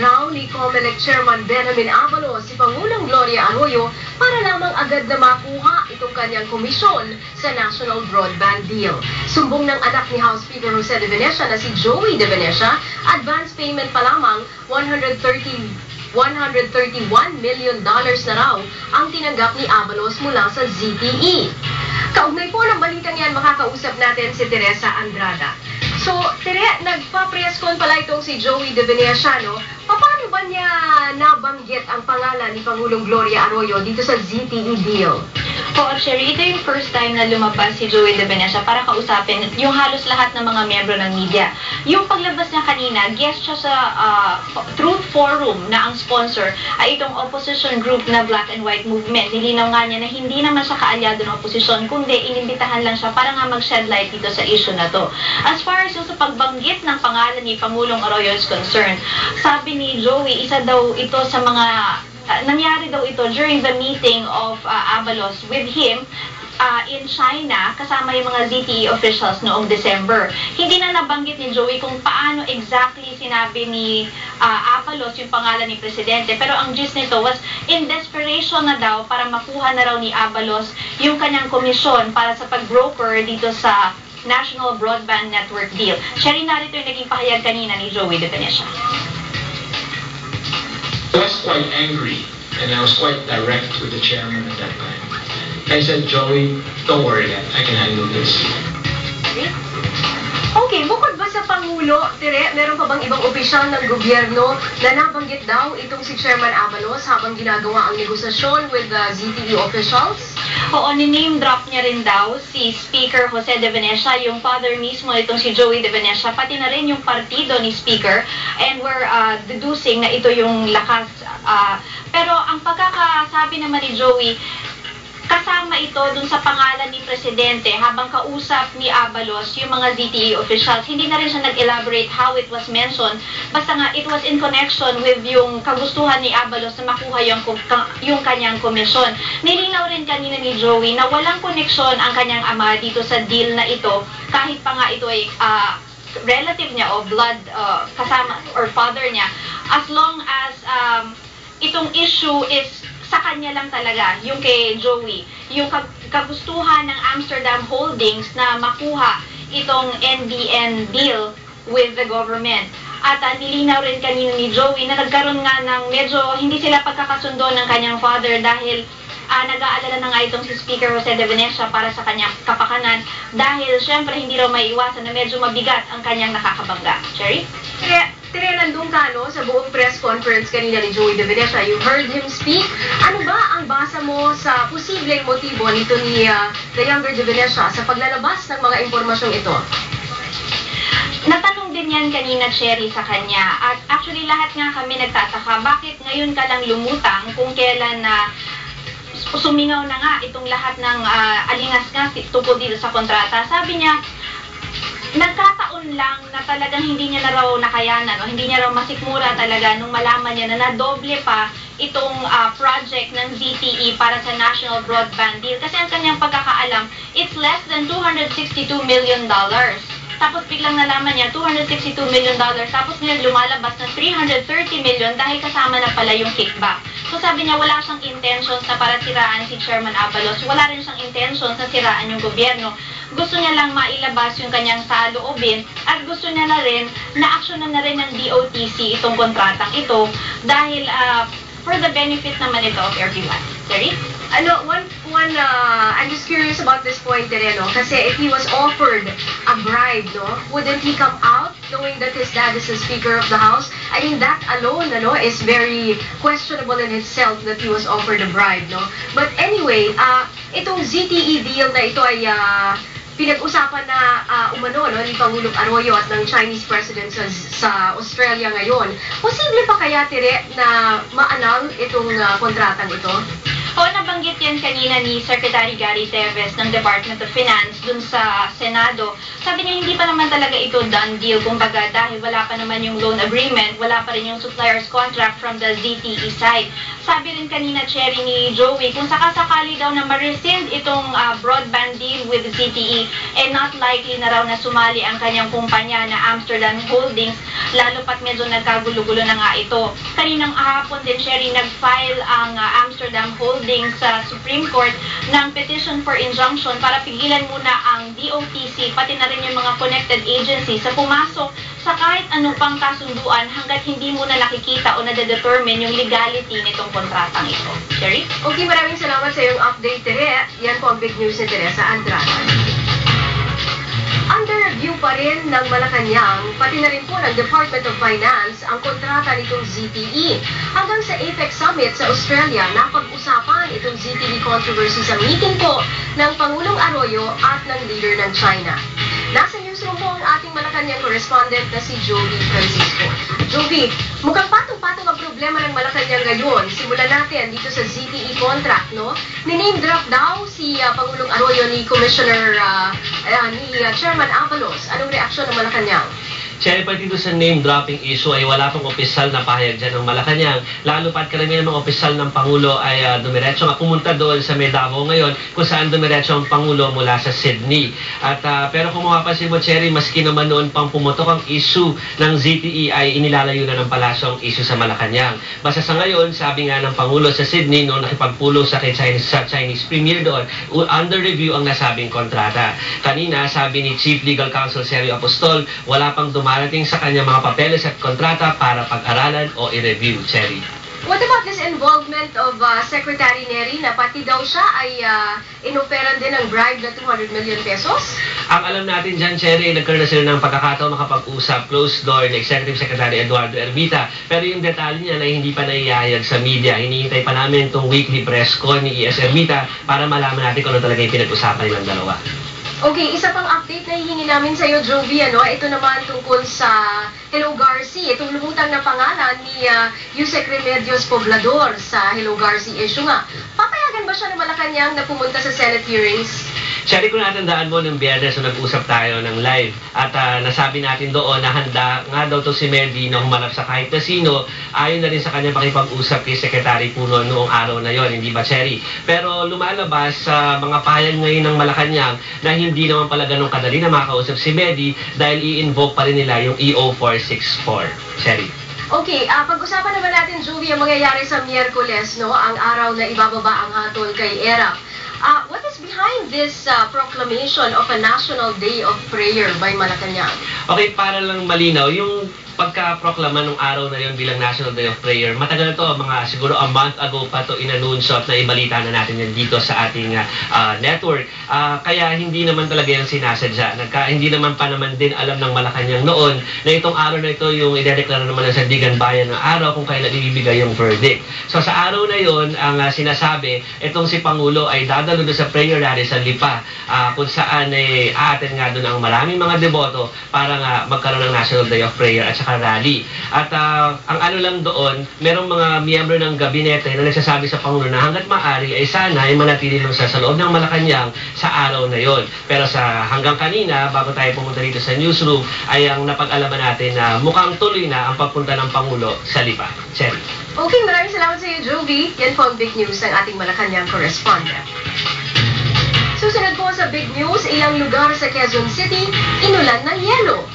raw ni COMELEC Chairman Benjamin Abalos si Pangulong Gloria Arroyo para lamang agad na makuha itong kanyang komisyon sa National Broadband Deal. Sumbong ng anak ni House Speaker Jose De Venecia na si Joey De Venecia, advance payment pa lamang $131 million na raw ang tinanggap ni Abalos mula sa ZTE. Kaugnay po ng balitang yan, makakausap natin si Teresa Andrada. So, Tere, nagpa-press con pala itong si Joey De Venecia, no? Paano ba niya nabanggit ang pangalan ni Pangulong Gloria Arroyo dito sa ZTE deal? Oo, Sherry, ito yung first time na lumabas si Joey De Venecia para kausapin yung halos lahat ng mga miyembro ng media. Yung paglabas niya kanina, guest siya sa Truth Forum na ang sponsor ay itong opposition group na Black and White Movement. Nilinaw nga niya na hindi naman siya kaalyado ng opposition, kundi inimbitahan lang siya para nga mag-shed light dito sa issue na to. As far as yung sa pagbanggit ng pangalan ni Pangulong Arroyo is concerned, sabi ni Joey, isa daw ito sa mga nangyari daw ito during the meeting of Abalos with him in China, kasama yung mga ZTE officials noong December. Hindi na nabanggit ni Joey kung paano exactly sinabi ni Abalos yung pangalan ni Presidente. Pero ang gist nito was in desperation na daw para makuha na raw ni Abalos yung kanyang komisyon para sa pag-broker dito sa National Broadband Network Deal. Sherry, narito yung naging pahayag kanina ni Joey De Venecia. I was quite angry and I was quite direct with the chairman at that time. I said, Joey, don't worry, I can handle this. Okay, bukod ba sa Pangulo, Tere, meron pa bang ibang opisyal ng gobyerno na nabanggit daw itong si Chairman Abalos habang ginagawa ang negosasyon with the ZTE officials? Oo, ni-name drop niya rin daw si Speaker Jose De Venecia, yung father mismo itong si Joey De Venecia, pati na rin yung partido ni Speaker, and we're deducing na ito yung lakas. Pero ang pagkakasabi naman ni Joey, kasama ito dun sa pangalan ni Presidente habang kausap ni Abalos yung mga ZTE officials. Hindi na rin siya nag-elaborate how it was mentioned. Basta nga, it was in connection with yung kagustuhan ni Abalos na makuha yung kanyang komisyon. Nilinaw rin kanina ni Joey na walang koneksyon ang kanyang ama dito sa deal na ito, kahit pa nga ito ay relative niya o blood kasama or father niya, as long as itong issue is sa kanya lang talaga, yung kay Joey, yung kagustuhan ng Amsterdam Holdings na makuha itong NBN deal with the government. At nilinaw rin kanina ni Joey na nagkaroon nga ng medyo hindi sila pagkakasundo ng kanyang father dahil nag-aalala na nga itong si Speaker Jose De Venecia para sa kanyang kapakanan dahil syempre hindi raw maiiwasan na medyo mabigat ang kanyang nakakabangga. Cherry? Tere, nandun ka, no, sa buong press conference kanina ni Joey De Venecia. You heard him speak. Ano ba ang basa mo sa posibleng motibo nito ni the younger De Venecia sa paglalabas ng mga impormasyong ito? Natanong din yan kanina, Cherry, sa kanya. At actually, lahat nga kami nagtataka, bakit ngayon ka lang lumutang kung kailan na sumingaw na nga itong lahat ng alingas-ngas tungkol dito sa kontrata. Sabi niya, nagkataon lang na talagang hindi niya na raw nakayanan o hindi niya raw masikmura talaga nung malaman niya na nadoble pa itong project ng ZTE para sa National Broadband Deal. Kasi ang kanyang pagkakaalam, it's less than $262 million. Tapos biglang nalaman niya, $262 million. Tapos ngayon lumalabas na $330 million dahil kasama na pala yung kickback. So sabi niya, wala siyang intentions na para siraan si Chairman Abalos. Wala rin siyang intentions na siraan yung gobyerno. Gusto niya lang mailabas yung kanyang saloobin at gusto niya na rin na aksyonan na rin ng DOTC itong kontratang ito dahil for the benefit naman ito of everyone. Sorry? I'm just curious about this point, Tere, no? Kasi if he was offered a bribe, no, wouldn't he come out knowing that his dad is the Speaker of the House? I mean, that alone, no, is very questionable in itself that he was offered a bribe, no? But anyway, itong ZTE deal na ito ay pinag-usapan na umano, no, ni Pangulong Arroyo at ng Chinese President sa Australia ngayon. Posible pa kaya, Tere, na maanal itong kontratang ito? Oo, nabanggit yan kanina ni Secretary Gary Teves ng Department of Finance dun sa Senado. Sabi niya hindi pa naman talaga ito done deal. Kumbaga dahil wala pa naman yung loan agreement, wala pa rin yung supplier's contract from the ZTE side. Sabi rin kanina, Cherry, ni Joey, kung sakasakali daw na ma-rescind itong broadband deal with ZTE, not likely na raw na sumali ang kanyang kumpanya na Amsterdam Holdings, lalo pat medyo nagkagulo-gulo na nga ito. Kaninang hapon din, Cherry, nag-file ang Amsterdam Holdings sa Supreme Court ng petition for injunction para pigilan muna ang DOTC, pati na rin yung mga connected agencies sa pumasok sa kahit anong pang kasunduan hanggat hindi muna nakikita o nade-determine yung legality nitong kontratang ito. Cherry? Okay, maraming salamat sa iyong update, Tere. Yan po ang big news ni Teresa Andrade. Under review pa rin ng Malacanang, pati na rin po ng Department of Finance ang kontrata nitong ZTE. Hanggang sa APEC Summit sa Australia, napag-usapan itong ZTE controversy sa meeting po ng Pangulong Arroyo at ng leader ng China. Nasa newsroom po ang ating Malacanang correspondent na si Joey Francisco. Joey, mukhang patong-patong ang problema ng Malacanang ngayon. Simulan natin dito sa ZTE contract, no? Ni-name drop daw si Pangulong Arroyo ni Commissioner Chairman Avalos. Anong reaksyon ng Malacanang? Cherry, pati dito sa name-dropping issue ay wala pang opisyal na pahayag dyan ng Malacanang. Lalo pat karamihan ng mga opisyal ng Pangulo ay dumiretso nga pumunta doon sa May Davao ngayon kung saan dumiretso ang Pangulo mula sa Sydney. At pero kung mapapansin mo, Cherry, maski naman noon pang pumutok ang issue ng ZTE ay inilalayo na ng palasyo ang issue sa Malacanang. Basta sa ngayon, sabi nga ng Pangulo sa Sydney noong nakipagpulong sa Chinese Premier doon, under review ang nasabing kontrata. Kanina, sabi ni Chief Legal Counsel Sergio Apostol, wala pang dumarating sa kanya mga papeles at kontrata para pag-aralan o i-review, Cherry. What about this involvement of Secretary Neri na pati daw siya ay inoferan din ng bribe na 200 million pesos? Ang alam natin dyan, Cherry, nagkaroon na sila ng pagkakataon makapag-usap closed door ni Executive Secretary Eduardo Ermita. Pero yung detalye niya na hindi pa naiyayag sa media. Hinihintay pa namin itong weekly press con ni ES Ermita para malaman natin kung ano talaga yung pinag-usapan nilang dalawa. Okay, isa pang update na hihingi namin sa iyo, Jovi, ano? Ito naman tungkol sa Hello Garci. Itong lumutang na pangalan ni Yusek Remedios Poblador sa Hello Garci issue nga. Papayagan ba siya ng Malacanang na pumunta sa Senate hearings? Cherry, kung natandaan mo ng Biyernes na nag-usap tayo ng live at nasabi natin doon na handa nga daw to si Medi na humarap sa kahit na sino, ayon na rin sa kanya pakipag-usap kay Secretary Puno noong araw na yon, hindi ba, Cherry? Pero lumalabas sa mga pahayag ngayon ng Malacanang na hindi naman pala ganun kadali na makausap si Medi dahil i-invoke pa rin nila yung EO 464, Cherry. Okay, pag-usapan naman natin, Jovi, ang mangyayari sa Miyerkules, no? Ang araw na ibababa ang hatol kay ERAP. What is behind this proclamation of a National Day of Prayer by Malacanang? Okay, para lang malinaw, yung pagka-proklama nung araw na yon bilang National Day of Prayer, matagal na to, mga siguro a month ago pa to inanunsyo at naibalita na natin yan dito sa ating network. Kaya hindi naman talaga yan sinasadya. Hindi naman pa naman din alam ng Malacanang noon na itong araw na ito yung idedeklara naman ng Sandigan Bayan ng araw kung kailan ibibigay yung verdict. So sa araw na yon, ang sinasabi, itong si Pangulo ay dadalo doon sa prayer rally sa Lipa, kung saan aaten nga doon ang maraming mga deboto para nga magkaroon ng National Day of Prayer at rally. At ang ano lang doon, merong mga miyembro ng gabinete na nagsasabi sa Pangulo na hanggat maaari ay sana ay manatili lang sa loob ng Malacanang sa araw na yon. Pero sa hanggang kanina, bago tayo pumunta dito sa newsroom, ay ang napag-alaman natin na mukhang tuloy na ang pagpunta ng Pangulo sa Lipa. Cherry. Okay, maraming salamat sa iyo, Jovi. Yan po ang big news ng ating Malacanang correspondent. Susunod po sa big news, ilang lugar sa Quezon City, inulan ng yelo.